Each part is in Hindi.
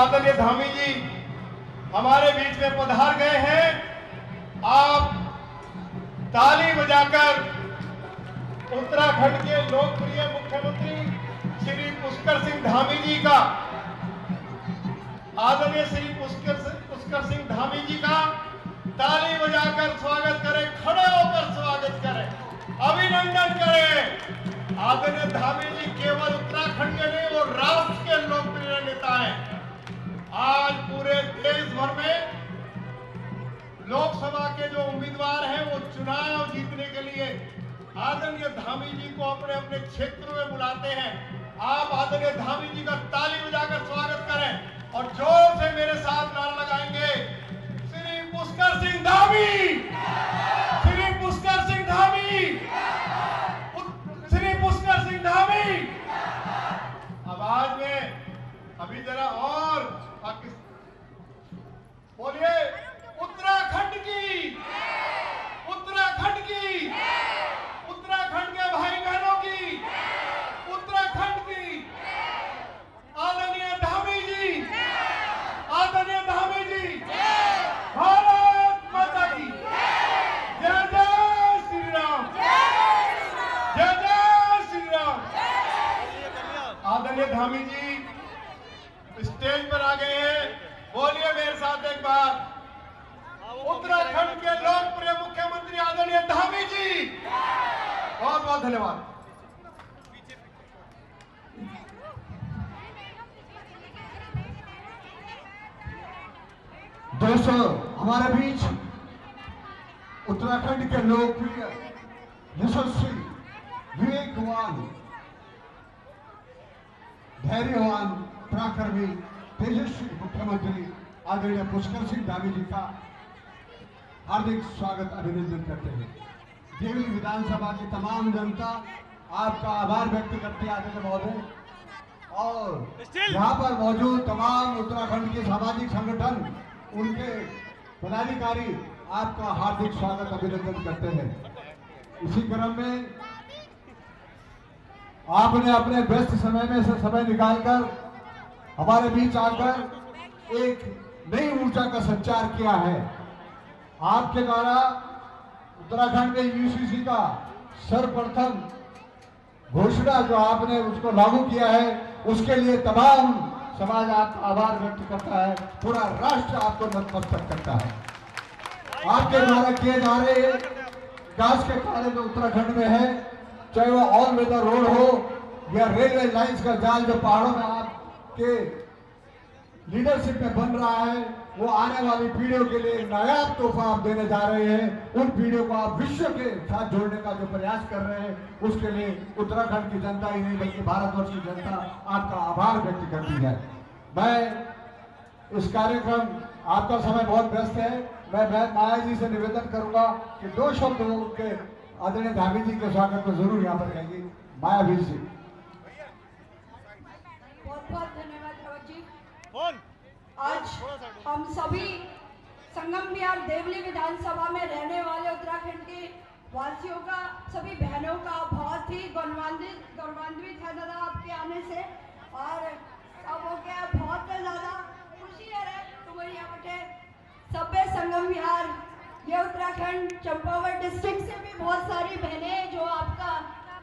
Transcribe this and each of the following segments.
आदरणीय धामी जी हमारे बीच में पधार गए हैं। आप ताली बजाकर उत्तराखंड के लोकप्रिय मुख्यमंत्री श्री पुष्कर सिंह धामी जी का, आदरणीय श्री पुष्कर सिंह धामी जी का ताली बजाकर स्वागत करें, खड़े होकर स्वागत करें, अभिनंदन करें। आदरणीय धामी जी केवल उत्तराखंड के नहीं, वो राष्ट्र के लोकप्रिय नेता हैं। आज पूरे देश भर में लोकसभा के जो उम्मीदवार हैं वो चुनाव जीतने के लिए आदरणीय धामी जी को अपने अपने क्षेत्रों में बुलाते हैं। आप आदरणीय धामी जी का ताली बजाकर स्वागत करें और जोर से मेरे साथ नारा लगाएंगे, श्री पुष्कर सिंह धामी, श्री पुष्कर सिंह धामी, श्री पुष्कर सिंह धामी। आवाज में अभी जरा और बोलिए, उत्तराखंड की, उत्तराखंड की, उत्तराखंड के भाई बहनों की, उत्तराखंड की आदरणीय धामी जी, आदरणीय धामी जी, भारत माता की जय जय श्री राम, जय जय श्री राम। आदरणीय धामी जी स्टेज पर आ गए हैं। बोलिए मेरे साथ एक बार, उत्तराखंड के लोकप्रिय मुख्यमंत्री आदरणीय धामी जी। बहुत बहुत धन्यवाद। दोस्तों, हमारे बीच उत्तराखंड के लोकप्रिय, यशस्वी, विवेकवान, धैर्यवान, पराक्रमी, तेजस्वी मुख्यमंत्री आदरणीय पुष्कर सिंह धामी जी का हार्दिक स्वागत अभिनंदन करते हैं। देवली विधानसभा की तमाम जनता आपका आभार व्यक्त करती है आदरणीय महोदय, और यहाँ पर मौजूद तमाम उत्तराखंड के सामाजिक संगठन, उनके पदाधिकारी आपका हार्दिक स्वागत अभिनंदन करते हैं। इसी क्रम में आपने अपने व्यस्त समय में से समय निकालकर हमारे बीच आकर एक नई ऊर्जा का संचार किया है। आपके द्वारा उत्तराखंड के यूसीसी का सर्वप्रथम घोषणा जो आपने उसको लागू किया है, उसके लिए तमाम समाज आपका आभार व्यक्त करता है, पूरा राष्ट्र आपको नतमस्तक करता है। आपके द्वारा किए जा रहे विकास के कार्य जो उत्तराखंड में है, चाहे वो ऑल वेदर रोड हो या रेलवे लाइंस का जाल जो पहाड़ों में आपके लीडरशिप में बन रहा है, वो आने वाली पीढ़ियों के लिए नायाब तोहफा आप देने जा रहे हैं। उन पीढ़ियों को आप विश्व के साथ जोड़ने का जो प्रयास कर रहे हैं, उसके लिए उत्तराखंड की जनता ही नहीं बल्कि भारतवर्ष की जनता आपका आभार व्यक्त करती है। मैं इस कार्यक्रम, आपका समय बहुत व्यस्त है, मैं माया जी से निवेदन करूंगा कि दो शब्द उनके आदरणीय धामी जी के स्वागत में जरूर यहाँ पर कहेंगे। माया वीर जी। बहुत बहुत धन्यवाद जी। आज हम सभी संगम विहार देवली विधानसभा में रहने वाले उत्तराखंड के वासियों का, सभी बहनों का बहुत ही गौरवान्वित है दादा आपके आने से, और अब हो गया बहुत ज्यादा खुशी है तुम्हारी यहाँ बटे सभ्य संगम विहार, ये उत्तराखंड चंपावत डिस्ट्रिक्ट से भी बहुत सारी बहनें जो आपका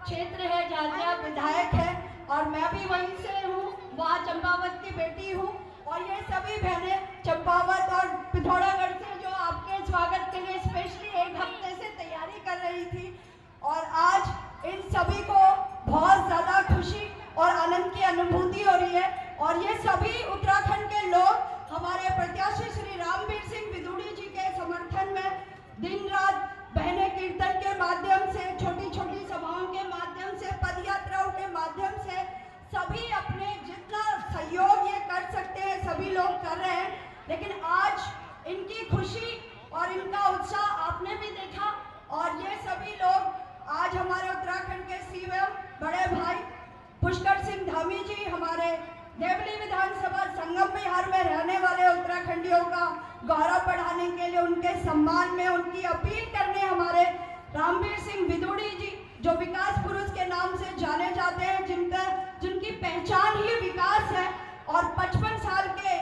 क्षेत्र है जहाँ से आप विधायक है, और मैं भी वहीं से हूँ, वहाँ चंपावत की बेटी हूँ, और ये सभी बहनें चंपावत और पिथौरागढ़ से जो आपके स्वागत के लिए स्पेशली एक हफ्ते से तैयारी कर रही थी, और आज इन सभी को बहुत ज्यादा खुशी और आनंद की अनुभूति हो रही है। और ये सभी उत्तराखंड के लोग हमारे प्रत्याशी श्री रामवीर सिंह विदुड़ी जी के समर्थन में दिन रात बहने कीर्तन के माध्यम से, छोटी छोटी सभाओं के माध्यम से, पद यात्राओं के माध्यम से सभी अपने जितना सहयोग ये कर सकते हैं सभी लोग कर रहे हैं। लेकिन आज इनकी खुशी और इनका उत्साह आपने भी देखा, और ये सभी लोग आज हमारे उत्तराखंड के सीएम बड़े भाई पुष्कर सिंह धामी जी हमारे देवली विधानसभा संगम विहार में रहने वाले उत्तराखंडियों का गौरव बढ़ाने के लिए, उनके सम्मान में, उनकी अपील करने हमारे रामवीर सिंह विदुड़ी जी जो विकास पुरुष के नाम से जाने जाते हैं, जिनकी पहचान ही विकास है, और 55 साल के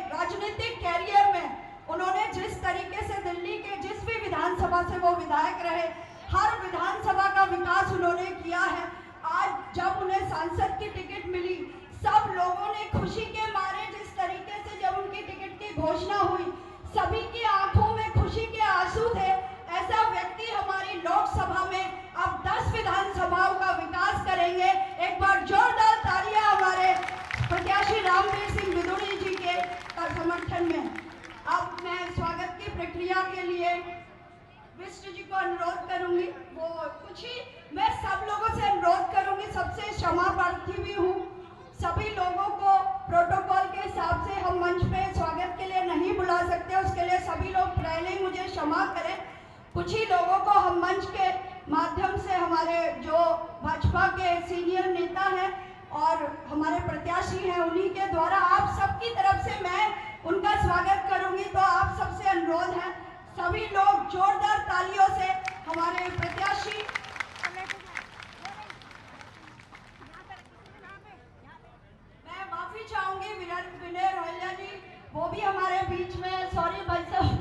विधानसभा से वो विधायक रहे, हर विधानसभा का विकास उन्होंने किया है। आज जब उन्हें सांसद की टिकट मिली, सब लोगों ने खुशी के मारे, जिस तरीके से जब उनकी टिकट की घोषणा हुई, सभी की आंखों में खुशी के आंसू थे। ऐसा व्यक्ति हमारी लोकसभा में अब 10 विधानसभाओं का विकास करेंगे। एक बार जोरदार तालियां हमारे प्रत्याशी रामवीर सिंह विदुड़ी जी के समर्थन में। अब मैं स्वागत की प्रक्रिया के लिए विष्णु जी को अनुरोध करूंगी। वो कुछ ही मैं सब लोगों से अनुरोध करूंगी, सबसे क्षमा प्रार्थी भी हूँ। सभी लोगों को प्रोटोकॉल के हिसाब से हम मंच पे स्वागत के लिए नहीं बुला सकते, उसके लिए सभी लोग पहले ही मुझे क्षमा करें। कुछ ही लोगों को हम मंच के माध्यम से, हमारे जो भाजपा के सीनियर नेता हैं और हमारे प्रत्याशी हैं, उन्हीं के द्वारा आप सबकी तरफ से मैं उनका स्वागत करूंगी। तो आप सबसे अनुरोध है, सभी लोग जोरदार तालियों से हमारे प्रत्याशी मैं माफी चाहूंगी विनय रोहिल्ला जी, वो भी हमारे बीच में, सॉरी भाई साहब,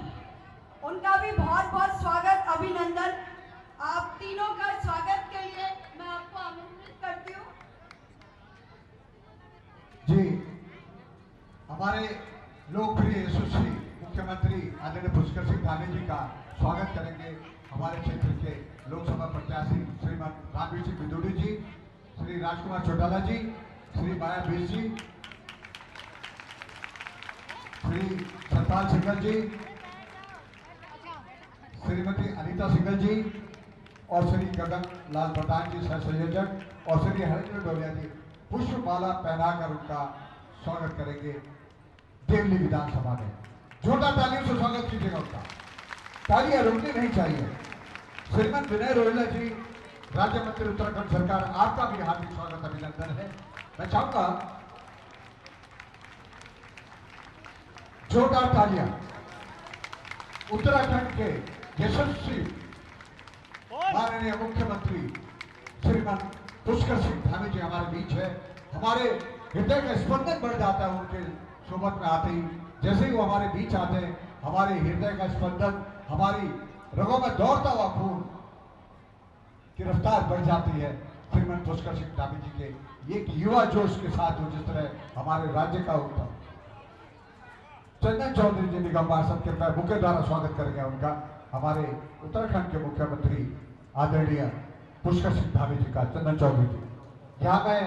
उनका भी बहुत बहुत स्वागत, अभिनंदन। आप तीनों का स्वागत के लिए मैं आपको आमंत्रित करती हूँ। जी, हमारे लोकप्रिय यशस्वी मुख्यमंत्री आदरणीय पुष्कर सिंह धामी जी का स्वागत करेंगे हमारे क्षेत्र के लोकसभा प्रत्याशी श्रीमान रामवीर सिंह विदुड़ी जी, श्री राजकुमार चौटाला जी, श्री माया बीस जी, श्री सतपाल सिंघल जी, श्रीमती अनीता सिंघल जी और श्री गगन लाल प्रधान जी सह संयोजक और श्री हरेंद्र डोलिया जी पुष्पमाला पहनाकर उनका स्वागत करेंगे देवली विधानसभा में। जोरदार तालियों से स्वागत कीजिएगा उनका, तालियां रुकनी नहीं चाहिए। श्रीमान विनय रोहिल्ला जी, राज्य मंत्री उत्तराखंड सरकार, आपका भी हार्दिक स्वागत, अभिनंदन है। मैं चाहूंगा जोरदार तालियां उत्तराखंड के यशस्वी माननीय मुख्यमंत्री श्रीमान पुष्कर सिंह धामी जी हमारे बीच है। हमारे हृदय का स्पंदन बढ़ जाता है उनके सोबत में आते ही। जैसे ही वो हमारे बीच आते हैं, हमारे हृदय का स्पंदन, हमारी रगों में दौड़ता हुआ खून की रफ्तार बढ़ जाती है। श्रीमान पुष्कर सिंह धामी जी के एक युवा जोश के साथ जो जिस तरह हमारे राज्य का उत्तर चंदन चौधरी जी निगम पार्षद के बुके द्वारा स्वागत करेंगे उनका, हमारे उत्तराखंड के मुख्यमंत्री आदरणीय पुष्कर सिंह धामी जी का, चंदन चौधरी जी। यहाँ मैं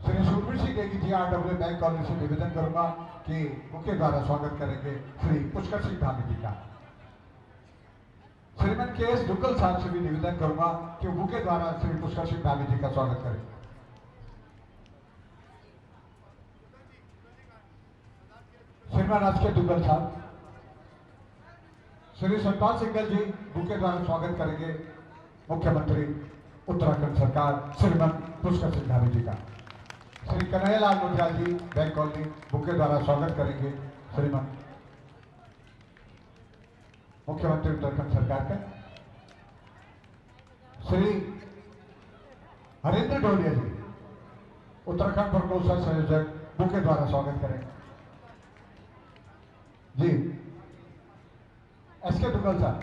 श्री सुरवीर सिंह देगी जी RW बैंक कॉलोनी से निवेदन करूंगा कि बुके द्वारा स्वागत करेंगे श्री पुष्कर सिंह धामी जी का। श्रीमान KS दुग्गल साहब से भी निवेदन करूंगा कि बुके द्वारा श्री पुष्कर सिंह धामी जी का स्वागत करें। श्रीमान राजकीय दुग्गल साहब, श्री सतपाल सिंघल जी बुके द्वारा स्वागत करेंगे मुख्यमंत्री उत्तराखंड सरकार श्रीमान पुष्कर सिंह धामी जी का। श्री कन्हैयालाल मुंडियाल जी बैंक कॉलोनी बुके द्वारा स्वागत करेंगे श्रीमान मुख्यमंत्री उत्तराखंड सरकार का। श्री हरेंद्र डोलिया जी उत्तराखंड प्रकोष्ठ सह संयोजक बुके द्वारा स्वागत करेंगे जी। SK दुग्गल साहब,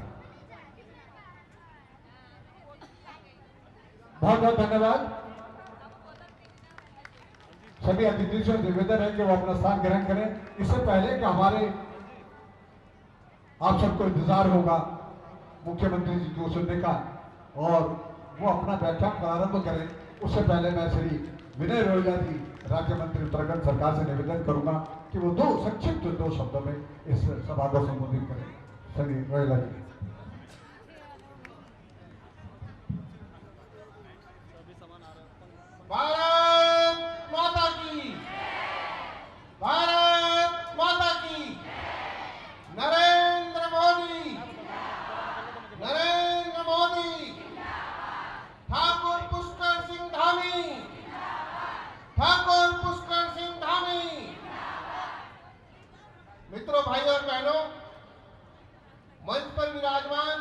बहुत बहुत धन्यवाद। सभी अतिथि से निवेदन है कि वो अपना स्थान ग्रहण करें। इससे पहले कि हमारे आप सबको इंतजार होगा मुख्यमंत्री जी को सुनने का और वो अपना व्याख्यान प्रारंभ करें, उससे पहले मैं श्री विनय रोहिल्ला जी राज्य मंत्री उत्तराखंड सरकार से निवेदन करूंगा कि वो संक्षिप्त दो शब्दों में इस सभा को संबोधित करें। श्री रोहिल्ला जी। भारत माता की, भारत माता की, नरेंद्र मोदी, नरेंद्र मोदी, ठाकुर पुष्कर सिंह धामी, ठाकुर पुष्कर सिंह धामी। मित्रों, भाइयों और बहनों, मंच पर विराजमान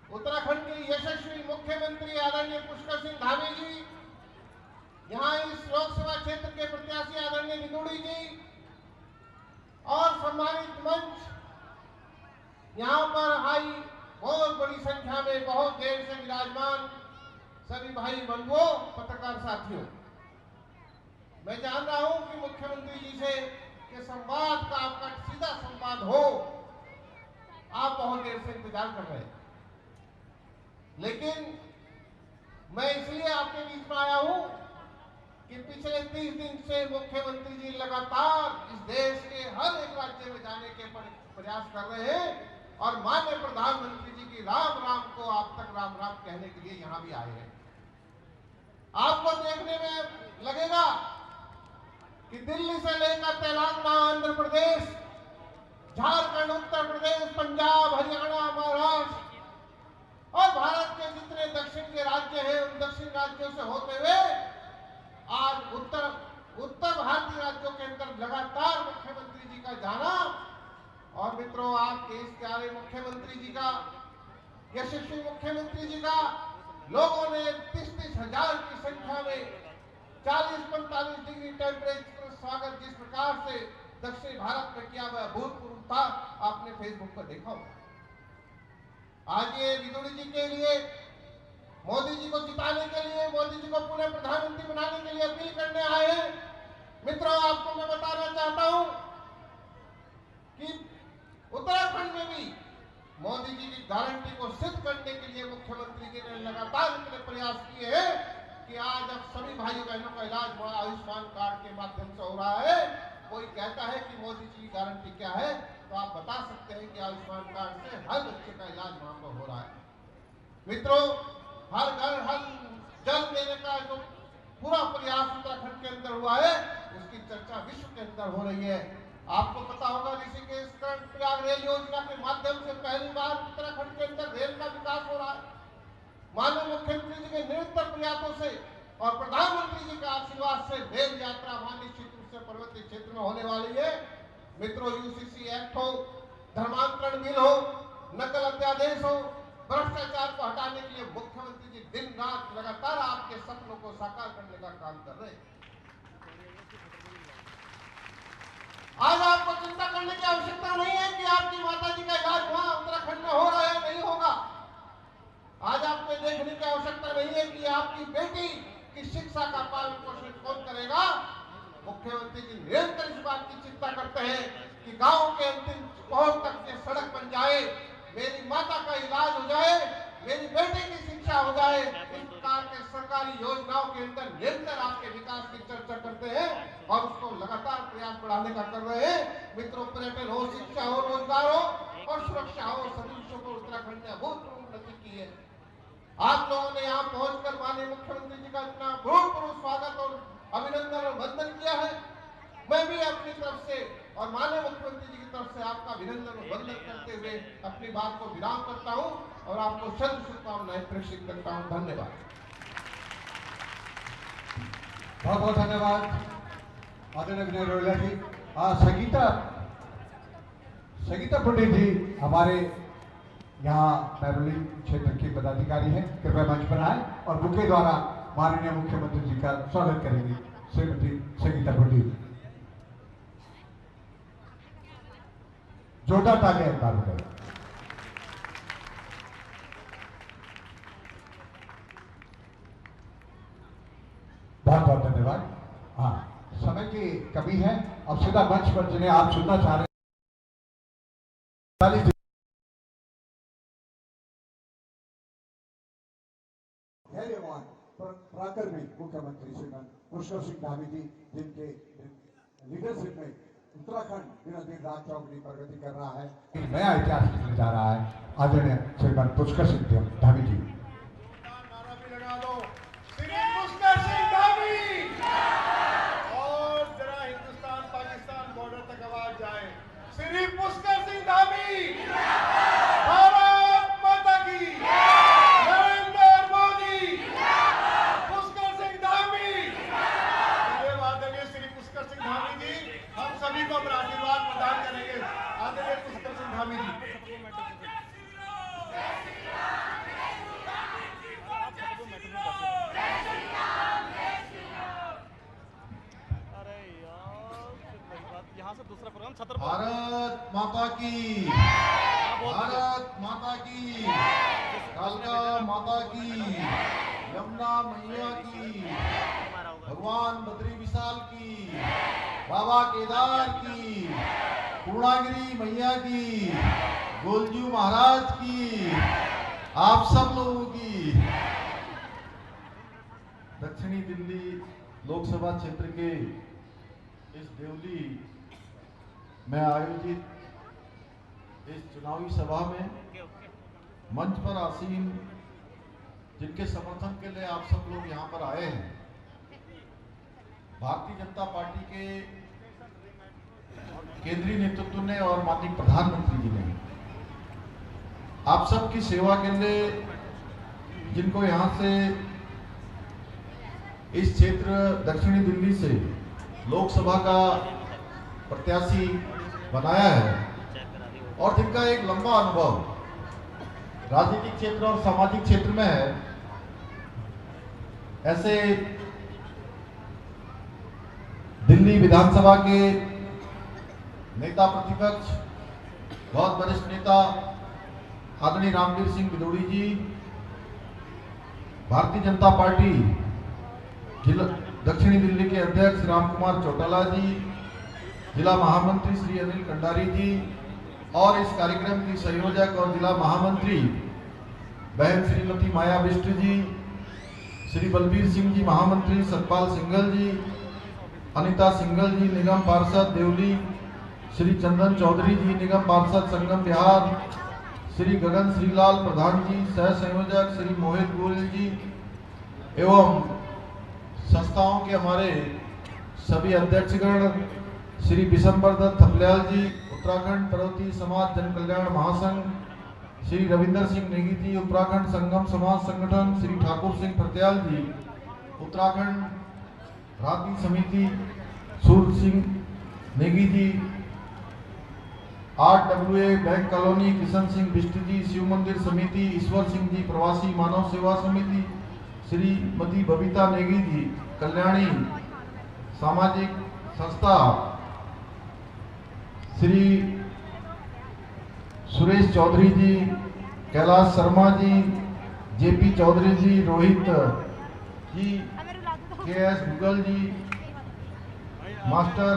उत्तराखंड के यशस्वी मुख्यमंत्री आदरणीय पुष्कर सिंह धामी जी, यहाँ इस लोकसभा क्षेत्र के प्रत्याशी आदरणीय विदुड़ी जी और सम्मानित मंच यहाँ पर आई बहुत बड़ी संख्या में बहुत देर से विराजमान सभी भाई बंधुओं, पत्रकार साथियों, मैं जान रहा हूं कि मुख्यमंत्री जी से के संवाद का आपका सीधा संवाद हो, आप बहुत देर से इंतजार कर रहे हैं, लेकिन मैं इसलिए आपके बीच में आया हूं कि पिछले 30 दिन से मुख्यमंत्री जी लगातार इस देश के हर एक राज्य में जाने के प्रयास कर रहे हैं और माननीय प्रधानमंत्री जी की राम राम को आप तक राम राम कहने के लिए यहां भी आए हैं। आपको देखने में लगेगा कि दिल्ली से लेकर तेलंगाना, आंध्र प्रदेश, झारखंड, उत्तर प्रदेश, पंजाब, हरियाणा, महाराष्ट्र और भारत के जितने दक्षिण के राज्य हैं उन दक्षिण राज्यों से होते हुए आज उत्तर भारतीय राज्यों के अंदर लगातार मुख्यमंत्री जी का जाना और मित्रों, आपके इस प्यारे मुख्यमंत्री जी का, यशस्वी मुख्यमंत्री जी का लोगों ने 30-30 हजार की संख्या में 40-45 डिग्री टेम्परेचर स्वागत जिस प्रकार से दक्षिण भारत में किया हुआ भूतपूर्व था, आपने फेसबुक पर देखा होगा। आज ये विदुड़ी जी के लिए, मोदी जी को जिताने के लिए, मोदी जी को पुनः प्रधानमंत्री बनाने के लिए अपील करने आए हैं। मित्रों, आपको मैं बताना चाहता हूं कि उत्तराखंड में भी मोदी जी की गारंटी को सिद्ध करने के लिए मुख्यमंत्री जी ने लगातार इतने प्रयास किए हैं कि आज अब सभी भाई बहनों का इलाज आयुष्मान कार्ड के माध्यम से हो रहा है। कोई कहता है कि मोदी जी की गारंटी क्या है, तो आप बता सकते हैं कि आयुष्मान कार्ड से हर बच्चे का इलाज वहां पर हो रहा है। मित्रों, हर घर हर जल देने का जो पूरा प्रयास उत्तराखंड के अंदर हुआ है, उसकी चर्चा विश्व के अंदर हो रही है। आपको पता होगा ऋषिकेश कर्णप्रयाग रेल योजना के माध्यम से पहली बार उत्तराखंड के अंदर रेल का विकास हो रहा है। माननीय मुख्यमंत्री जी के निरंतर प्रयासों से और प्रधानमंत्री जी के आशीर्वाद से रेल यात्रा वहां निश्चित रूप से पर्वतीय क्षेत्र में होने वाली है। मित्रों, यूसीसी एक्ट हो, धर्मांतरण बिल हो, नकल अध्यादेश हो, भ्रष्टाचार को हटाने के लिए मुख्यमंत्री जी दिन रात लगातार आपके सपनों को साकार करने का काम कर रहे हैं। आज आपको चिंता करने की आवश्यकता नहीं है कि आपकी माता जी का इलाज वहां उत्तराखंड में हो रहा है, नहीं होगा। आज आपको देखने की आवश्यकता नहीं है कि आपकी बेटी की शिक्षा का पालन पोषण कौन करेगा। मुख्यमंत्री जी निरंतर इस बात की चिंता करते हैं कि गांव के अंतिम पहुंच तक ये सड़क बन जाए, मेरी माता का इलाज हो जाए, मेरी बेटी की शिक्षा हो जाए। इस प्रकार के सरकारी योजनाओं के अंदर निरंतर आपके विकास की चर्चा करते हैं और उसको लगातार प्रयास बढ़ाने का कर रहे हैं। मित्रों, पर्यटन हो, शिक्षा हो, रोजगार हो और सुरक्षा हो, सभी विषयों को उत्तराखंड ने अभूतपूर्व उन्नति की है। आप लोगों ने यहाँ पहुंचकर माननीय मुख्यमंत्री जी का इतना भूतपूर्व स्वागत और अभिनंदन और वंदन किया है। मैं भी अपनी तरफ से और माननीय मुख्यमंत्री जी की तरफ से आपका अभिनंदन और वंदन करते हुए अपनी बात को विराम करता हूं और आपको शत शुभकामनाएं प्रेषित करता हूं। धन्यवाद। बहुत बहुत धन्यवाद आदरणीय विनय रोहिला जी। संगीता पंडित जी हमारे यहाँ मैरोली क्षेत्र की पदाधिकारी हैं, कृपया मंच पर आए और बुके द्वारा माननीय मुख्यमंत्री जी का स्वागत करेंगे। श्रीमती संगीता पंडित, जोरदार तालियां अंदाज करें। बहुत बहुत धन्यवाद। हाँ, समय की कमी है, अब सीधा मंच पर जिन्हें आप सुनना चाह रहे हैं धैर्यवान पराक्रमी मुख्यमंत्री श्रीमान पुष्कर सिंह धामी जी, जिनके लीडरशिप में उत्तराखंड दिन दिन रात चौगुनी प्रगति कर रहा है, एक नया इतिहास लिखने जा रहा है। आदरणीय श्रीमान पुष्कर सिंह धामी जी। नारा भी लगा दो, श्री पुष्कर सिंह धामी, और जरा हिंदुस्तान पाकिस्तान बॉर्डर तक आवाज जाए, श्री पुष्कर सिंह धामी, भारत माता की, नरेंद्र मोदी, पुष्कर सिंह धामी। आदरणीय श्री पुष्कर सिंह धामी जी हम सभी को अपना आशीर्वाद प्रदान करेंगे। आदरणीय पुष्कर सिंह धामी जी। यहाँ से दूसरा प्रोग्राम छत्रपति भारत माता की। भारत माता की, कालका माता की, यमुना मैया की, भगवान बद्री विशाल की, बाबा केदार की, पूर्णागिरी मैया की, गोलजू महाराज की, आप सब लोगों की। दक्षिणी दिल्ली लोकसभा क्षेत्र के इस देवली में आयोजित इस चुनावी सभा में मंच पर आसीन जिनके समर्थन के लिए आप सब लोग यहाँ पर आए हैं, भारतीय जनता पार्टी के केंद्रीय नेतृत्व ने और माननीय प्रधानमंत्री जी ने आप सबकी सेवा के लिए जिनको यहाँ से इस क्षेत्र दक्षिणी दिल्ली से लोकसभा का प्रत्याशी बनाया है और जिनका एक लंबा अनुभव राजनीतिक क्षेत्र और सामाजिक क्षेत्र में है, ऐसे दिल्ली विधानसभा के नेता प्रतिपक्ष बहुत वरिष्ठ नेता आदरणीय रामवीर सिंह बिदोड़ी जी, भारतीय जनता पार्टी जिला दक्षिणी दिल्ली के अध्यक्ष राम कुमार चौटाला जी, जिला महामंत्री श्री अनिल कंडारी जी और इस कार्यक्रम की संयोजक और जिला महामंत्री बहन श्रीमती माया बिष्ट जी, श्री बलबीर सिंह जी महामंत्री, सतपाल सिंघल जी, अनिता सिंघल जी निगम पार्षद देवली, श्री चंदन चौधरी जी निगम पार्षद संगम बिहार, श्री गगन श्रीलाल प्रधान जी सह संयोजक, श्री मोहित गोयल जी एवं संस्थाओं के हमारे सभी अध्यक्षगण, श्री बिशंबर दत्त थपलियाल जी उत्तराखंड पर्वतीय समाज जन कल्याण महासंघ, श्री रविंदर सिंह नेगी जी उत्तराखंड संगम समाज संगठन, श्री ठाकुर सिंह फरत्याल जी उत्तराखंड राजनीति समिति, Surya Singh Negi ji RWA bank colony, Kishan Singh Bisht ji Shiv मंदिर समिति, ईश्वर सिंह जी प्रवासी मानव सेवा समिति, श्रीमती बबीता नेगी जी कल्याणी सामाजिक संस्था, श्री सुरेश चौधरी जी, कैलाश शर्मा जी, JP चौधरी जी, रोहित जी, KS मुगल जी, मास्टर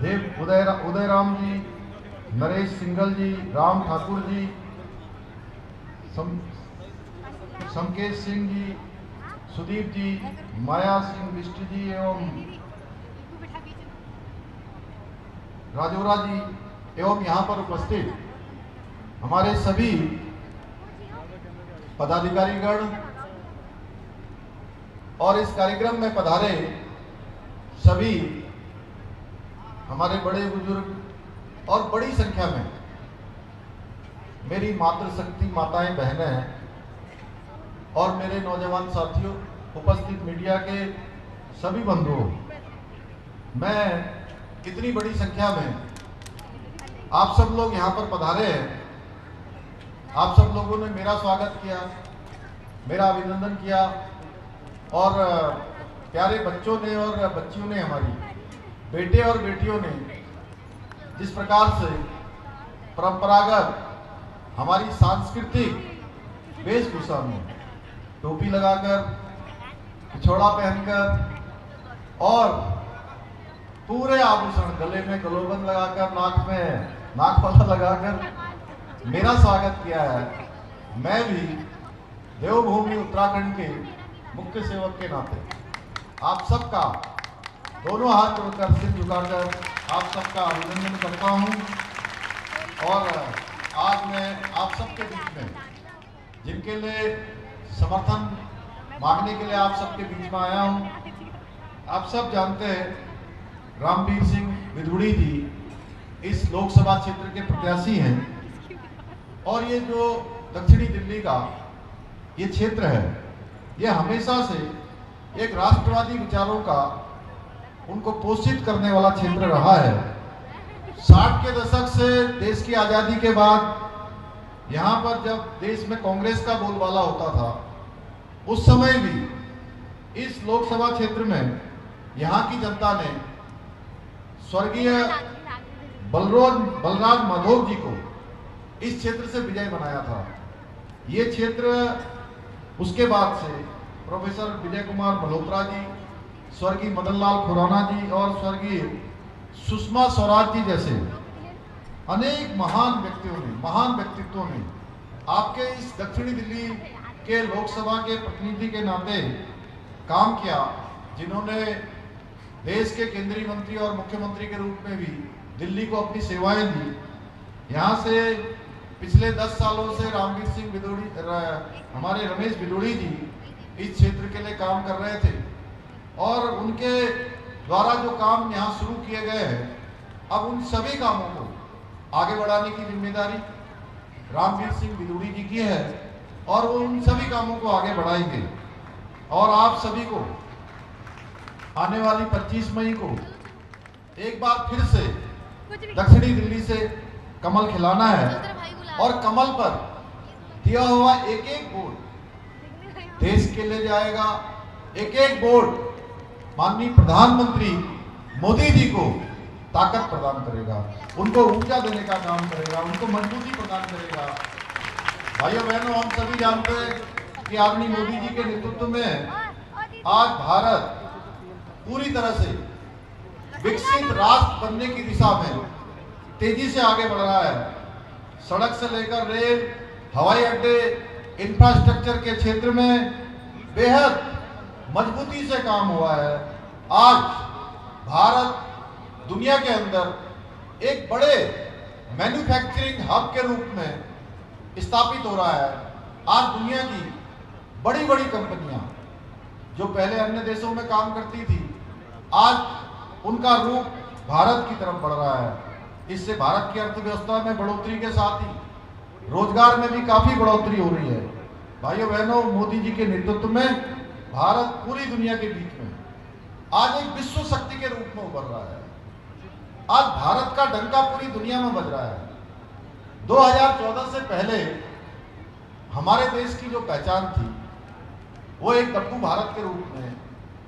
देव उदयराम जी, नरेश सिंघल जी, राम ठाकुर जी, समकेश सिंह जी, सुदीप जी, माया सिंह बिष्ट जी एवं राजौरा जी एवं यहाँ पर उपस्थित हमारे सभी पदाधिकारीगण और इस कार्यक्रम में पधारे सभी हमारे बड़े बुजुर्ग और बड़ी संख्या में मेरी मातृशक्ति माताएं बहनें और मेरे नौजवान साथियों, उपस्थित मीडिया के सभी बंधुओं, मैं इतनी बड़ी संख्या में आप सब लोग यहाँ पर पधारे हैं। आप सब लोगों ने मेरा स्वागत किया, मेरा अभिनंदन किया और प्यारे बच्चों ने और बच्चियों ने, हमारी बेटे और बेटियों ने जिस प्रकार से परंपरागत हमारी सांस्कृतिक वेशभूषा में टोपी लगाकर, पिछोड़ा पहनकर और पूरे आभूषण, गले में गलोबंद लगाकर, नाक में नाकवाला लगाकर मेरा स्वागत किया है। मैं भी देवभूमि उत्तराखंड के मुख्य सेवक के नाते आप सबका दोनों हाथ जोड़कर, सिर झुकाकर आप सबका अभिनंदन करता हूं। और आज मैं आप सबके बीच में, जिनके लिए समर्थन मांगने के लिए आप सबके बीच में आया हूं, आप सब जानते हैं रामवीर सिंह बिदोड़ी जी इस लोकसभा क्षेत्र के प्रत्याशी हैं और ये जो दक्षिणी दिल्ली का ये क्षेत्र है, ये हमेशा से एक राष्ट्रवादी विचारों का उनको पोषित करने वाला क्षेत्र रहा है। 60 के दशक से देश की आज़ादी के बाद यहाँ पर जब देश में कांग्रेस का बोलबाला होता था, उस समय भी इस लोकसभा क्षेत्र में यहाँ की जनता ने स्वर्गीय बलराज माधव जी को इस क्षेत्र से विजय बनाया था। ये क्षेत्र उसके बाद से प्रोफेसर विजय कुमार मल्होत्रा जी, स्वर्गीय मदन लाल खुराना जी और स्वर्गीय सुषमा स्वराज जी जैसे अनेक महान व्यक्तित्वों ने आपके इस दक्षिणी दिल्ली के लोकसभा के प्रतिनिधि के नाते काम किया, जिन्होंने देश के केंद्रीय मंत्री और मुख्यमंत्री के रूप में भी दिल्ली को अपनी सेवाएं दी। यहाँ से पिछले 10 सालों से रामवीर सिंह भिदोड़ी, हमारे रमेश भिदोड़ी जी इस क्षेत्र के लिए काम कर रहे थे और उनके द्वारा जो काम यहाँ शुरू किए गए हैं, अब उन सभी कामों को आगे बढ़ाने की जिम्मेदारी रामवीर सिंह भिदोड़ी जी की है और वो उन सभी कामों को आगे बढ़ाएंगे। और आप सभी को आने वाली 25 मई को एक बार फिर से दक्षिणी दिल्ली से कमल खिलाना है और कमल पर दिया हुआ एक एक वोट देश के लिए जाएगा। एक एक वोट माननीय प्रधानमंत्री मोदी जी को ताकत प्रदान करेगा, उनको ऊर्जा देने का काम करेगा, उनको मजबूती प्रदान करेगा। भाइयों बहनों, हम सभी जानते हैं कि आदरणीय मोदी जी के नेतृत्व में आज भारत पूरी तरह से विकसित राष्ट्र बनने की दिशा में तेजी से आगे बढ़ रहा है। सड़क से लेकर रेल, हवाई अड्डे, इंफ्रास्ट्रक्चर के क्षेत्र में बेहद मजबूती से काम हुआ है। आज भारत दुनिया के अंदर एक बड़े मैन्युफैक्चरिंग हब के रूप में स्थापित हो रहा है। आज दुनिया की बड़ी बड़ी कंपनियां जो पहले अन्य देशों में काम करती थी, आज उनका रुख भारत की तरफ बढ़ रहा है। इससे भारत की अर्थव्यवस्था में बढ़ोतरी के साथ ही रोजगार में भी काफी बढ़ोतरी हो रही है। भाइयों बहनों, मोदी जी के नेतृत्व में भारत पूरी दुनिया के बीच में आज एक विश्व शक्ति के रूप में उभर रहा है। आज भारत का डंका पूरी दुनिया में बज रहा है। 2014 से पहले हमारे देश की जो पहचान थी वो एक डब्बू भारत के रूप में,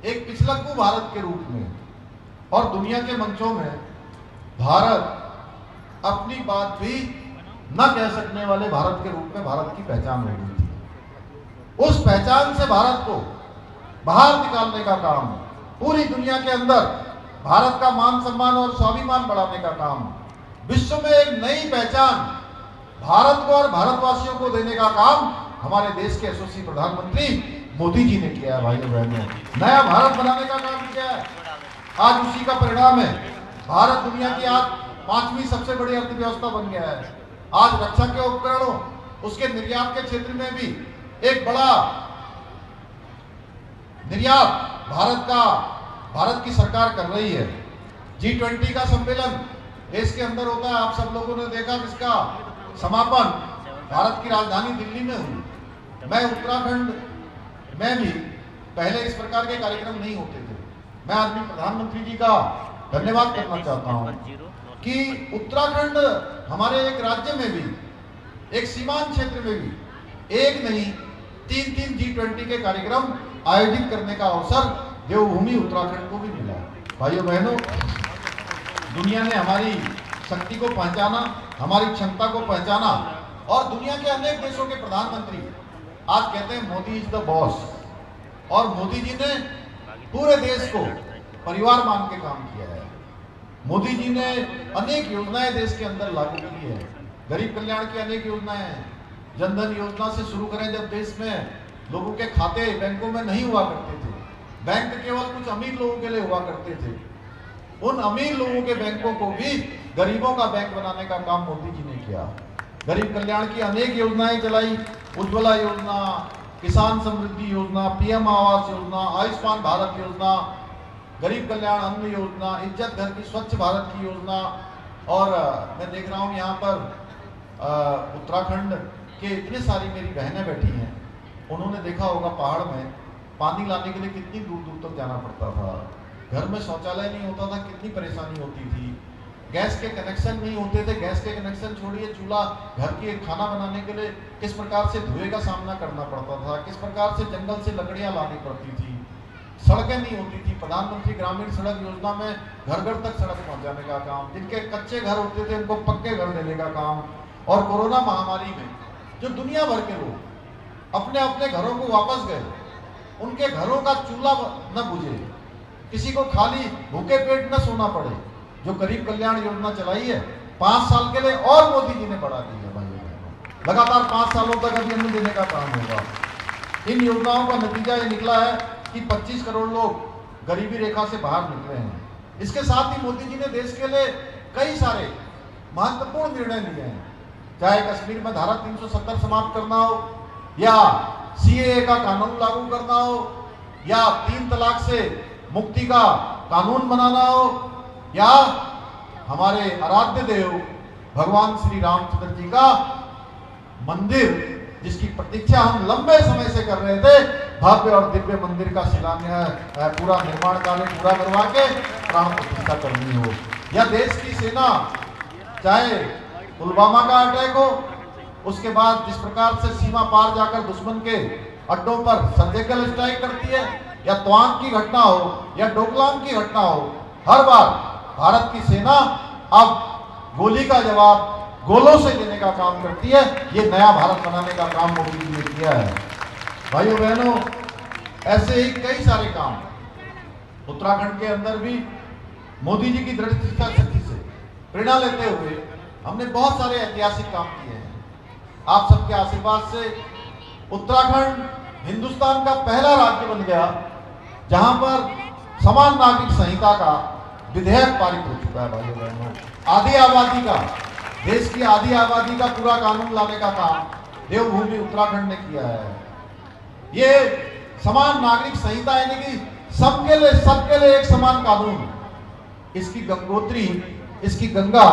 एक पिछलग्गू भारत के रूप में और दुनिया के मंचों में भारत अपनी बात भी न कह सकने वाले भारत के रूप में भारत की पहचान हो गई थी। उस पहचान से भारत को बाहर निकालने का काम, पूरी दुनिया के अंदर भारत का मान सम्मान और स्वाभिमान बढ़ाने का काम, विश्व में एक नई पहचान भारत को और भारतवासियों को देने का काम हमारे देश के यशस्वी प्रधानमंत्री मोदी जी ने किया है। भाइयों बहनों, नया भारत बनाने का काम किया है। आज उसी का परिणाम है भारत दुनिया की आज 5वीं सबसे बड़ी अर्थव्यवस्था बन गया है। आज रक्षा के उपकरणों, उसके निर्यात के क्षेत्र में भी एक बड़ा निर्यात भारत की सरकार कर रही है। G20 का सम्मेलन देश के अंदर होता है, आप सब लोगों ने देखा, जिसका समापन भारत की राजधानी दिल्ली में हुई। मैं उत्तराखंड में भी पहले इस प्रकार के कार्यक्रम नहीं होते थे। मैं आदरणीय प्रधानमंत्री जी का धन्यवाद करना चाहता हूं कि उत्तराखंड हमारे एक राज्य में भी, एक सीमांत क्षेत्र में भी एक नहीं 3 G20 के कार्यक्रम आयोजित करने का अवसर देवभूमि उत्तराखंड को भी मिला। भाइयों बहनों, दुनिया ने हमारी शक्ति को पहचाना, हमारी क्षमता को पहचाना और दुनिया के अनेक देशों के प्रधानमंत्री आज कहते हैं मोदी इज द बॉस। और मोदी जी ने पूरे देश को परिवार मान के काम किया है। मोदी जी ने अनेक योजनाएं देश के अंदर लागू की है। गरीब कल्याण की अनेक योजनाएं हैं। जनधन योजना से शुरू करें, जब देश में लोगों के खाते बैंकों में नहीं हुआ करते थे, बैंक केवल कुछ अमीर लोगों के लिए हुआ करते थे, उन अमीर लोगों के बैंकों को भी गरीबों का बैंक बनाने का काम मोदी जी ने किया। गरीब कल्याण की अनेक योजनाएं चलाई, उज्ज्वला योजना, किसान समृद्धि योजना, PM आवास योजना, आयुष्मान भारत योजना, गरीब कल्याण अन्न योजना, इज्जत घर की स्वच्छ भारत की योजना। और मैं देख रहा हूँ यहाँ पर उत्तराखंड के इतने सारी मेरी बहनें बैठी हैं, उन्होंने देखा होगा पहाड़ में पानी लाने के लिए कितनी दूर दूर तक जाना पड़ता था, घर में शौचालय नहीं होता था, कितनी परेशानी होती थी, गैस के कनेक्शन नहीं होते थे, गैस के कनेक्शन छोड़िए, चूल्हा घर की खाना बनाने के लिए किस प्रकार से धुएं का सामना करना पड़ता था, किस प्रकार से जंगल से लकड़ियां लानी पड़ती थी। सड़कें नहीं होती थी। प्रधानमंत्री ग्रामीण सड़क योजना में घर घर तक सड़क पहुंचाने का काम, जिनके कच्चे घर होते थे उनको पक्के घर देने का काम। और कोरोना महामारी में जो दुनिया भर के लोग अपने अपने घरों को वापस गए, उनके घरों का चूल्हा न बुझे, किसी को खाली भूखे पेट न सोना पड़े, जो गरीब कल्याण योजना चलाई है 5 साल के लिए और मोदी जी ने बढ़ा दी है भाइयों बहनों। लगातार 5 सालों तक अभी अन्न देने का काम होगा। इन योजनाओं का नतीजा ये निकला है कि 25 करोड़ लोग गरीबी रेखा से बाहर निकले हैं। इसके साथ ही मोदी जी ने देश के लिए कई सारे महत्वपूर्ण निर्णय लिए हैं, चाहे कश्मीर में धारा 370 समाप्त करना हो, या सीएए का कानून लागू करना हो, या 3 तलाक से मुक्ति का कानून बनाना हो, या हमारे आराध्य देव भगवान श्री रामचंद्र जी का मंदिर, जिसकी प्रतीक्षा हम लंबे समय से कर रहे थे, भव्य और दिव्य मंदिर का शिलान्यास, पूरा निर्माण कार्य पूरा करवा के प्राण प्रतिष्ठा करनी हो, या देश की सेना चाहे पुलवामा का अटैक हो, उसके बाद जिस प्रकार से सीमा पार जाकर दुश्मन के अड्डों पर सर्जिकल स्ट्राइक करती है, या तवांग की घटना हो या डोकलाम की घटना हो, हर बार भारत की सेना अब गोली का जवाब गोलों से देने का काम करती है। ये नया भारत बनाने का काम मोदी जी ने किया है। भाइयों बहनों, ऐसे ही कई सारे काम उत्तराखंड के अंदर भी मोदी जी की दृढ़ इच्छा शक्ति से प्रेरणा लेते हुए हमने बहुत सारे ऐतिहासिक काम किए हैं। आप सबके आशीर्वाद से उत्तराखंड हिंदुस्तान का पहला राज्य बन गया जहां पर समान नागरिक संहिता का विधेयक पारित हो चुका है। भाइयों बहनों, आधी आबादी का, देश की आधी आबादी का पूरा कानून लाने का काम देवभूमि उत्तराखंड ने किया है। ये समान नागरिक संहिता यानी कि सबके लिए एक समान कानून, इसकी गंगोत्री, इसकी गंगा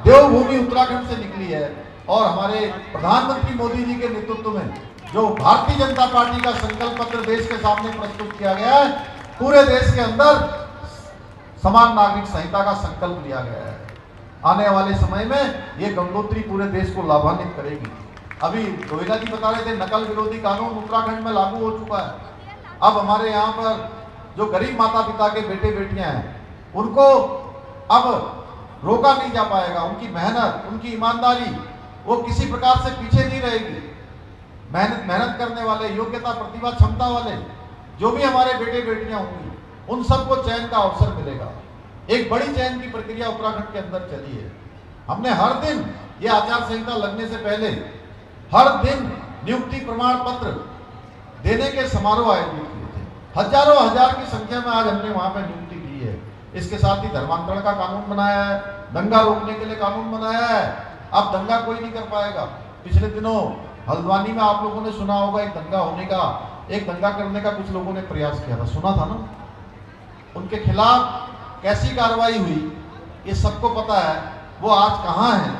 देवभूमि उत्तराखंड से निकली है। और हमारे प्रधानमंत्री मोदी जी के नेतृत्व में जो भारतीय जनता पार्टी का संकल्प पत्र देश के सामने प्रस्तुत किया गया है, पूरे देश के अंदर समान नागरिक संहिता का संकल्प लिया गया है। आने वाले समय में ये गंगोत्री पूरे देश को लाभान्वित करेगी। अभी रोहिला जी बता रहे थे, नकल विरोधी कानून उत्तराखंड में लागू हो चुका है। अब हमारे यहाँ पर जो गरीब माता पिता के बेटे बेटियां हैं, उनको अब रोका नहीं जा पाएगा। उनकी मेहनत, उनकी ईमानदारी वो किसी प्रकार से पीछे नहीं रहेगी। मेहनत करने वाले, योग्यता, प्रतिभा, क्षमता वाले जो भी हमारे बेटे बेटियां होंगी, उन सबको चयन का अवसर मिलेगा। एक बड़ी चयन की प्रक्रिया उत्तराखंड के अंदर चली है। हमने हर दिन, ये आचार संहिता लगने से पहले हर दिन नियुक्ति प्रमाण पत्र देने के समारोह आयोजित किए थे। हजारों हजार की संख्या में आज हमने वहां पर नियुक्ति दी है। इसके साथ ही धर्मांतरण का कानून बनाया है, दंगा रोकने के लिए कानून बनाया है। अब दंगा कोई नहीं कर पाएगा। पिछले दिनों हल्द्वानी में आप लोगों ने सुना होगा, एक दंगा करने का कुछ लोगों ने प्रयास किया था, सुना था ना? उनके खिलाफ कैसी कार्रवाई हुई ये सबको पता है। वो आज कहां है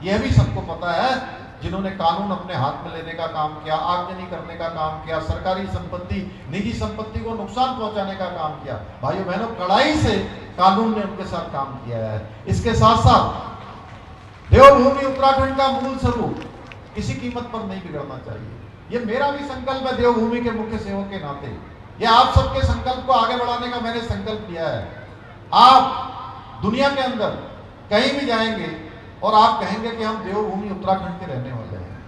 यह भी सबको पता है। जिन्होंने कानून अपने हाथ में लेने का काम किया, आगजनी करने का काम किया, सरकारी संपत्ति, निजी संपत्ति को नुकसान पहुंचाने का काम किया, भाइयों बहनों, कड़ाई से कानून ने उनके साथ काम किया है। इसके साथ साथ देवभूमि उत्तराखंड का मूल स्वरूप किसी कीमत पर नहीं बिगड़ना चाहिए। ये मेरा भी संकल्प है देवभूमि के मुख्य सेवक के नाते। ये आप सबके संकल्प को आगे बढ़ाने का मैंने संकल्प लिया है। आप दुनिया के अंदर कहीं भी जाएंगे और आप कहेंगे कि हम देवभूमि उत्तराखंड के रहने वाले हैं।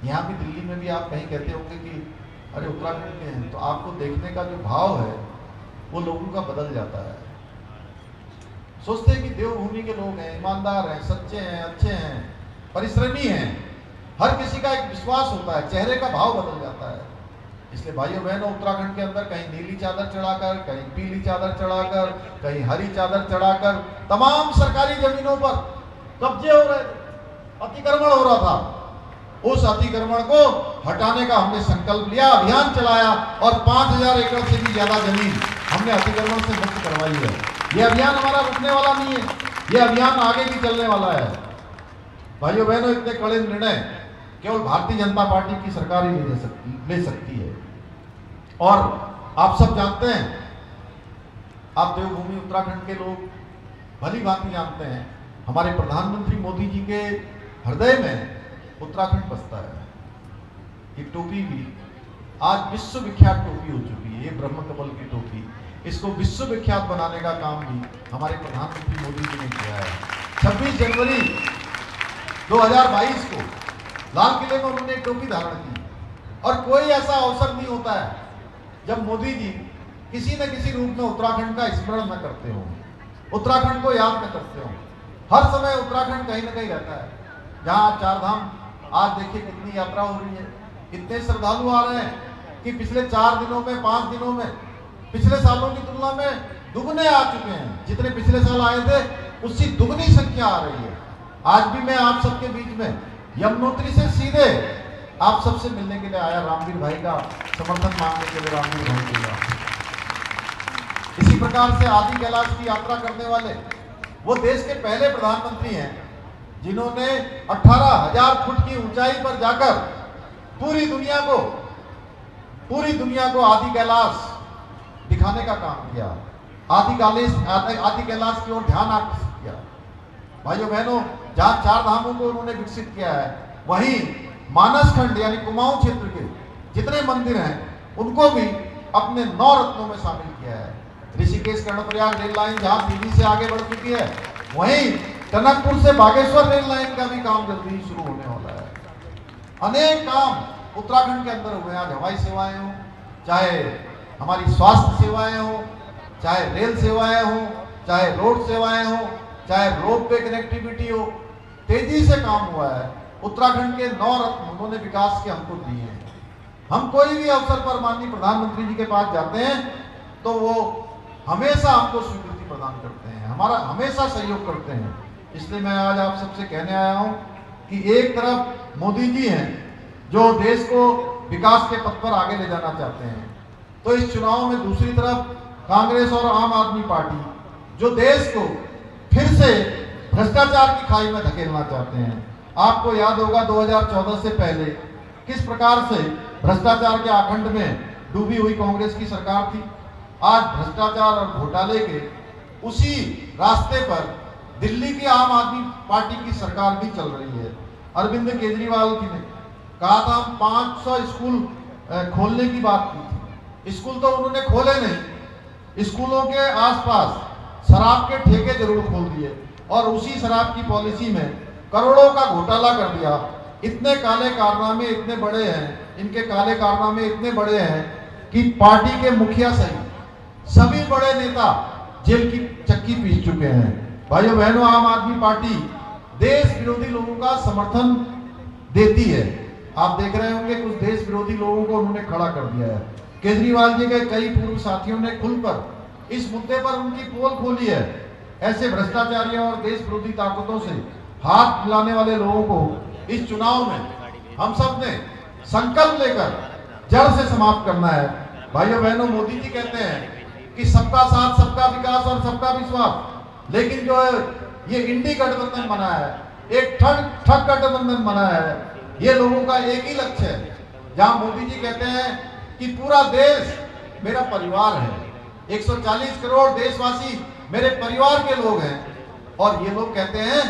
यहाँ भी दिल्ली में भी आप कहीं कहते होंगे कि अरे उत्तराखंड के हैं, तो आपको देखने का जो भाव है वो लोगों का बदल जाता है। सोचते हैं कि देवभूमि के लोग हैं, ईमानदार हैं, सच्चे हैं, अच्छे हैं, परिश्रमी हैं। हर किसी का एक विश्वास होता है, चेहरे का भाव बदल जाता है। इसलिए भाइयों बहनों, उत्तराखंड के अंदर कहीं नीली चादर चढ़ाकर, कहीं पीली चादर चढ़ाकर, कहीं हरी चादर चढ़ाकर तमाम सरकारी जमीनों पर कब्जे हो रहे थे, अतिक्रमण हो रहा था। उस अतिक्रमण को हटाने का हमने संकल्प लिया, अभियान चलाया और 5000 एकड़ से भी ज्यादा जमीन हमने अतिक्रमण से मुक्त करवाई है। ये अभियान हमारा रुकने वाला नहीं है, ये अभियान आगे भी चलने वाला है। भाइयों बहनों, इतने कड़े निर्णय केवल भारतीय जनता पार्टी की सरकार ही ले सकती है। और आप सब जानते हैं, आप देवभूमि उत्तराखंड के लोग भली भांति जानते हैं, हमारे प्रधानमंत्री मोदी जी के हृदय में उत्तराखंड बसता है। ये टोपी भी आज विश्व विख्यात टोपी हो चुकी है। ये ब्रह्म कमल की टोपी, इसको विश्व विख्यात बनाने का काम भी हमारे प्रधानमंत्री मोदी जी ने किया है। 26 जनवरी 2022 को लाल किले में उन्होंने एक टोपी धारण की, और कोई ऐसा अवसर नहीं होता है जब मोदी जी किसी न किसी रूप में उत्तराखंड का स्मरण न करते हो, उत्तराखंड को याद न करते हो। हर समय उत्तराखंड कहीं ना कहीं रहता है। जहां चार धाम, आज देखिए कितनी यात्रा हो रही है, कितने श्रद्धालु आ रहे हैं कि पिछले 4 दिनों में, 5 दिनों में पिछले सालों की तुलना में दुगने आ चुके हैं। जितने पिछले साल आए थे उससे दुगनी संख्या आ रही है। आज भी मैं आप सबके बीच में यमुनोत्री से सीधे आप सबसे मिलने के लिए आया, रामवीर भाई का समर्थन मांगने के लिए, रामवीर भाई के लिए। इसी प्रकार से आदि कैलाश की यात्रा करने वाले वो देश के पहले प्रधानमंत्री हैं जिन्होंने 18,000 फुट की ऊंचाई पर जाकर पूरी दुनिया को आदि कैलाश दिखाने का काम किया, आदि कैलाश की ओर ध्यान आकर्षित किया। भाइयों बहनों, जहां 4 धामों को उन्होंने विकसित किया है, वहीं मानस खंड यानी कुमाऊं क्षेत्र के जितने मंदिर हैं उनको भी अपने 9 रत्नों में शामिल किया है। ऋषिकेश कर्णप्रयाग रेल लाइन जहां तेजी से आगे बढ़ चुकी है, वहीं टनकपुर से बागेश्वर रेल लाइन का भी काम जल्दी ही शुरू होने वाला है। अनेक काम उत्तराखंड के अंदर हुए। आज हवाई सेवाएं हो, चाहे हमारी स्वास्थ्य सेवाएं हो, चाहे रेल सेवाएं हो, चाहे रोड सेवाएं हो, चाहे रोड पे कनेक्टिविटी हो, तेजी से काम हुआ है। उत्तराखंड के 9 रत्न उन्होंने विकास के हमको दिए हैं। हम कोई भी अवसर पर माननीय प्रधानमंत्री जी के पास जाते हैं तो वो हमेशा हमको स्वीकृति प्रदान करते हैं, हमारा हमेशा सहयोग करते हैं। इसलिए मैं आज आप सबसे कहने आया हूं कि एक तरफ मोदी जी हैं जो देश को विकास के पथ पर आगे ले जाना चाहते हैं, तो इस चुनाव में दूसरी तरफ कांग्रेस और आम आदमी पार्टी जो देश को फिर से भ्रष्टाचार की खाई में धकेलना चाहते हैं। आपको याद होगा 2014 से पहले किस प्रकार से भ्रष्टाचार के आखंड में डूबी हुई कांग्रेस की सरकार थी। आज भ्रष्टाचार और घोटाले के उसी रास्ते पर दिल्ली की आम आदमी पार्टी की सरकार भी चल रही है। अरविंद केजरीवाल जी ने कहा था 500 स्कूल खोलने की बात की थी। स्कूल तो उन्होंने खोले नहीं, स्कूलों के आसपास शराब के ठेके जरूर खोल दिए और उसी शराब की पॉलिसी में करोड़ों का घोटाला कर दिया। इतने काले कारनामे इतने बड़े हैं, इनके काले कारनामे इतने बड़े हैं कि पार्टी के मुखिया सहित सभी बड़े नेता जेल की चक्की पीस चुके हैं। भाइयों बहनों, आम आदमी पार्टी देश विरोधी लोगों का समर्थन देती है। आप देख रहे होंगे कुछ देश विरोधी लोगों को उन्होंने खड़ा कर दिया है। केजरीवाल जी के कई पूर्व साथियों ने खुलकर इस मुद्दे पर उनकी पोल खोली है। ऐसे भ्रष्टाचारियों और देश विरोधी ताकतों से हाथ मिलाने वाले लोगों को इस चुनाव में हम सब ने संकल्प लेकर जड़ से समाप्त करना है। भाइयों बहनों, मोदी जी कहते हैं कि सबका साथ, सबका विकास और सबका विश्वास, लेकिन जो है ये इंडी गठबंधन बना है, एक ठग गठबंधन बना है। ये लोगों का एक ही लक्ष्य है। जहां मोदी जी कहते हैं कि पूरा देश मेरा परिवार है, 140 करोड़ देशवासी मेरे परिवार के लोग हैं, और ये लोग कहते हैं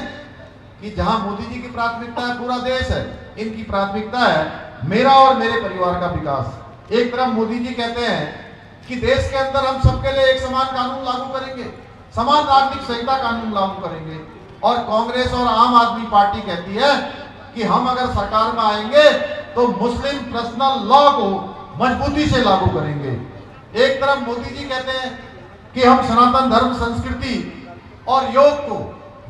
कि जहां मोदी जी की प्राथमिकता है पूरा देश है, इनकी प्राथमिकता है मेरा और मेरे परिवार का विकास। एक तरफ मोदी जी कहते हैं कि देश के अंदर हम सबके लिए एक समान कानून लागू करेंगे, समान नागरिक संहिता कानून लागू करेंगे, और कांग्रेस और आम आदमी पार्टी कहती है कि हम अगर सरकार में आएंगे तो मुस्लिम पर्सनल लॉ को मजबूती से लागू करेंगे। एक तरफ मोदी जी कहते हैं कि हम सनातन धर्म, संस्कृति और योग को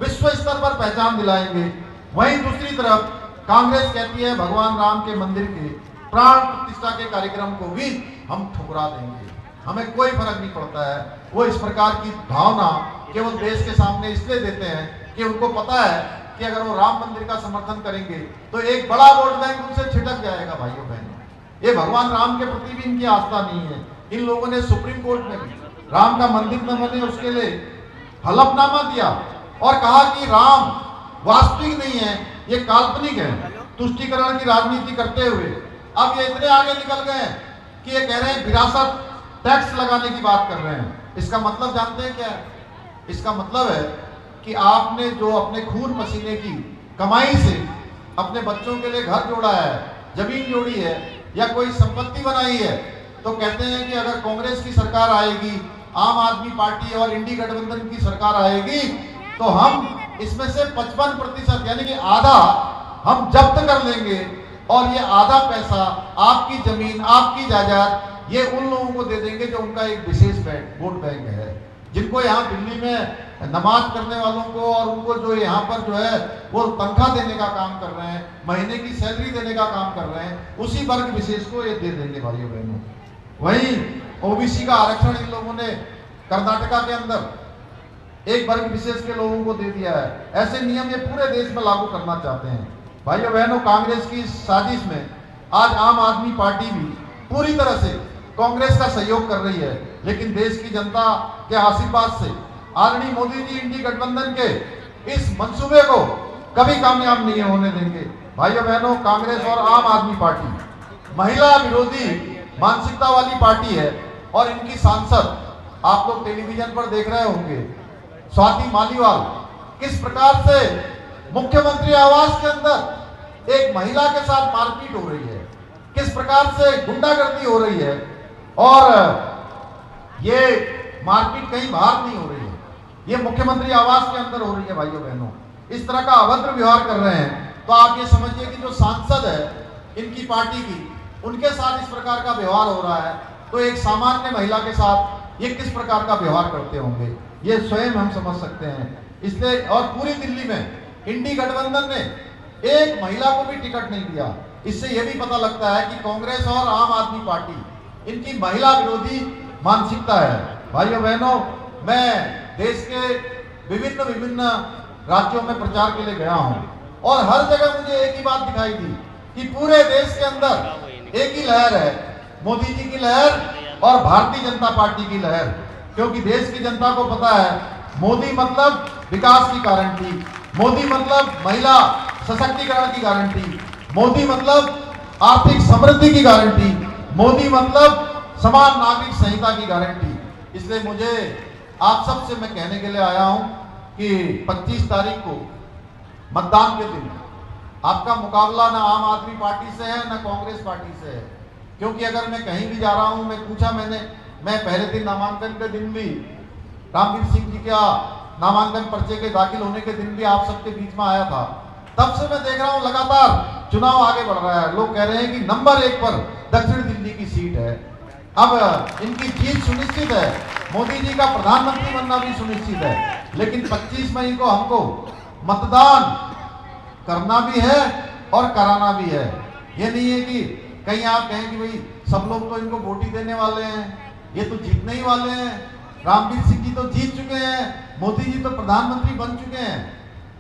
विश्व स्तर पर पहचान दिलाएंगे, वहीं दूसरी तरफ कांग्रेस कहती है भगवान राम के मंदिर के प्राण प्रतिष्ठा के कार्यक्रम को भी हम ठुकरा देंगे, हमें कोई फर्क नहीं पड़ता है। वो इस प्रकार की भावना केवल देश के सामने इसलिए देते हैं कि उनको पता है कि अगर वो राम मंदिर का समर्थन करेंगे तो एक बड़ा वोट बैंक उनसे छिटक जाएगा। भाइयों बहनों, ये भगवान राम के प्रति भी इनकी आस्था नहीं है। इन लोगों ने सुप्रीम कोर्ट में भी राम का मंदिर न बने उसके लिए हलफनामा दिया और कहा कि राम वास्तविक नहीं है, ये काल्पनिक है, तुष्टीकरण की राजनीति करते हुए अब ये इतने आगे निकल गए कि ये कह रहे हैं विरासत टैक्स लगाने की बात कर रहे हैं। इसका मतलब जानते हैं क्या है? इसका मतलब है कि आपने जो अपने खून पसीने की कमाई से अपने बच्चों के लिए घर जोड़ा है, जमीन जोड़ी है या कोई संपत्ति बनाई है, तो कहते हैं कि अगर कांग्रेस की सरकार आएगी, आम आदमी पार्टी और इंडी गठबंधन की सरकार आएगी, तो हम इसमें से 55% यानी कि आधा हम जब्त कर लेंगे और ये आधा पैसा आपकी जमीन, आपकी जायदाद ये उन लोगों को दे देंगे जो उनका एक विशेष वोट बैंक है, जिनको यहाँ दिल्ली में नमाज करने वालों को और उनको जो यहाँ पर जो है वो तनख्वाह देने का काम कर रहे हैं, महीने की सैलरी देने का काम कर रहे हैं, उसी वर्ग विशेष को ये दे देंगे भाइयों बहनों। वहीं ओबीसी का आरक्षण इन लोगों ने कर्नाटका के अंदर एक वर्ग विशेष के लोगों को दे दिया है। ऐसे नियम ये पूरे देश में लागू करना चाहते हैं। भाइयों बहनों, कांग्रेस की साजिश में आज आम आदमी पार्टी भी पूरी तरह से कांग्रेस का सहयोग कर रही है, लेकिन देश की जनता के आशीर्वाद से आदरणीय मोदी जी इंडी गठबंधन के इस मंसूबे को कभी कामयाब नहीं होने देंगे। भाइयों बहनों, कांग्रेस और आम आदमी पार्टी महिला विरोधी मानसिकता वाली पार्टी है और इनकी सांसद आप लोग टेलीविजन पर देख रहे होंगे, स्वाति मालीवाल किस प्रकार से मुख्यमंत्री आवास के अंदर एक महिला के साथ मारपीट हो रही है, किस प्रकार से गुंडागर्दी हो रही है, और ये मारपीट कहीं बाहर नहीं हो रही है, ये मुख्यमंत्री आवास के अंदर हो रही है। भाइयों बहनों, इस तरह का अभद्र व्यवहार कर रहे हैं, तो आप ये समझिए कि जो सांसद है इनकी पार्टी की, उनके साथ इस प्रकार का व्यवहार हो रहा है, तो एक सामान्य महिला के साथ ये किस प्रकार का व्यवहार करते होंगे, ये स्वयं हम समझ सकते हैं। इसलिए और पूरी दिल्ली में इंडी गठबंधन ने एक महिला को भी टिकट नहीं दिया। इससे यह भी पता लगता है कि कांग्रेस और आम आदमी पार्टी इनकी महिला विरोधी मानसिकता है। भाइयों बहनों, मैं देश के विभिन्न राज्यों में प्रचार के लिए गया हूं और हर जगह मुझे एक ही बात दिखाई दी कि पूरे देश के अंदर एक ही लहर है, मोदी जी की लहर और भारतीय जनता पार्टी की लहर। क्योंकि देश की जनता को पता है मोदी मतलब विकास की गारंटी, मोदी मतलब महिला सशक्तिकरण की गारंटी, मोदी मतलब आर्थिक समृद्धि की गारंटी, मोदी मतलब समान नागरिक संहिता की गारंटी। इसलिए मुझे आप सबसे मैं कहने के लिए आया हूं कि 25 तारीख को मतदान के दिन आपका मुकाबला ना आम आदमी पार्टी से है ना कांग्रेस पार्टी से है। क्योंकि अगर मैं कहीं भी जा रहा हूं, मैं पहले दिन नामांकन के दिन भी रामवीर सिंह जी का नामांकन पर्चे के दाखिल होने के दिन भी आप सबके बीच में आया था। तब से मैं देख रहा हूं लगातार चुनाव आगे बढ़ रहा है। लोग कह रहे हैं कि नंबर 1 पर दक्षिण दिल्ली की सीट है, अब इनकी जीत सुनिश्चित है, मोदी जी का प्रधानमंत्री बनना भी सुनिश्चित है। लेकिन 25 मई को हमको मतदान करना भी है और कराना भी है। ये नहीं है कि कहीं आप कहें कि भाई सब लोग तो इनको वोट ही देने वाले हैं, ये तो जीतने ही वाले हैं, रामवीर सिंह जी तो जीत चुके हैं, मोदी जी तो प्रधानमंत्री बन चुके हैं।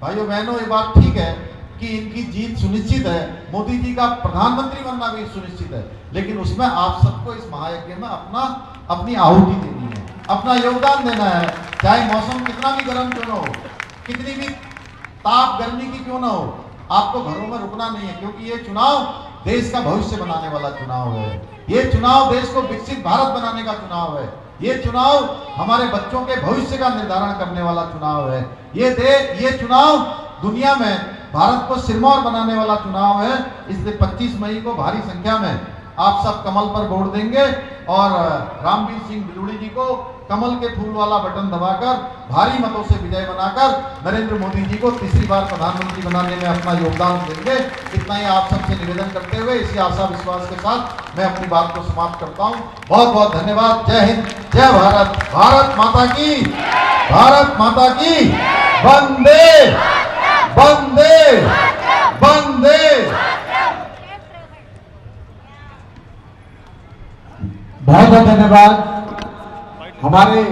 भाइयों बहनों, ये बात ठीक है कि इनकी जीत सुनिश्चित है, मोदी जी का प्रधानमंत्री बनना भी सुनिश्चित है, लेकिन उसमें आप सबको इस महायज्ञ में अपनी आहुति देनी है, अपना योगदान देना है। चाहे मौसम कितना भी गर्म क्यों ना हो, कितनी भी ताप गर्मी की क्यों ना हो, आपको घरों में रुकना नहीं है। क्योंकि ये चुनाव देश का भविष्य बनाने वाला चुनाव है, ये चुनाव देश को विकसित भारत बनाने का चुनाव है, ये चुनाव हमारे बच्चों के भविष्य का निर्धारण करने वाला चुनाव है, ये चुनाव दुनिया में भारत को सिरमौर बनाने वाला चुनाव है। इसलिए 25 मई को भारी संख्या में आप सब कमल पर वोट देंगे और रामवीर सिंह बिलूड़ी जी को कमल के फूल वाला बटन दबाकर भारी मतों से विजय बनाकर नरेंद्र मोदी जी को तीसरी बार प्रधानमंत्री बनाने में अपना योगदान देंगे। इतना ही आप सबसे निवेदन करते हुए इसी आशा विश्वास के साथ मैं अपनी बात को समाप्त करता हूं। बहुत बहुत धन्यवाद। जय हिंद, जय भारत, भारत माता की, भारत माता की, वंदे वंदे वंदे। बहुत बहुत धन्यवाद। हमारे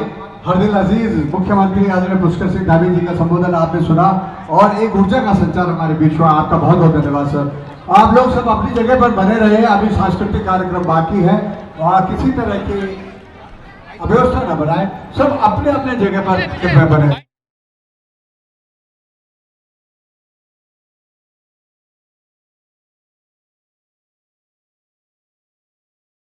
हरदिल अजीज मुख्यमंत्री आदरणीय पुष्कर सिंह धामी जी का संबोधन आपने सुना और एक ऊर्जा का संचार हमारे बीच हुआ। आपका बहुत बहुत धन्यवाद सर। आप लोग सब अपनी जगह पर बने रहे, अभी सांस्कृतिक कार्यक्रम बाकी है, वहाँ किसी तरह की अव्यवस्था न बनाए, सब अपने अपने जगह पर बने।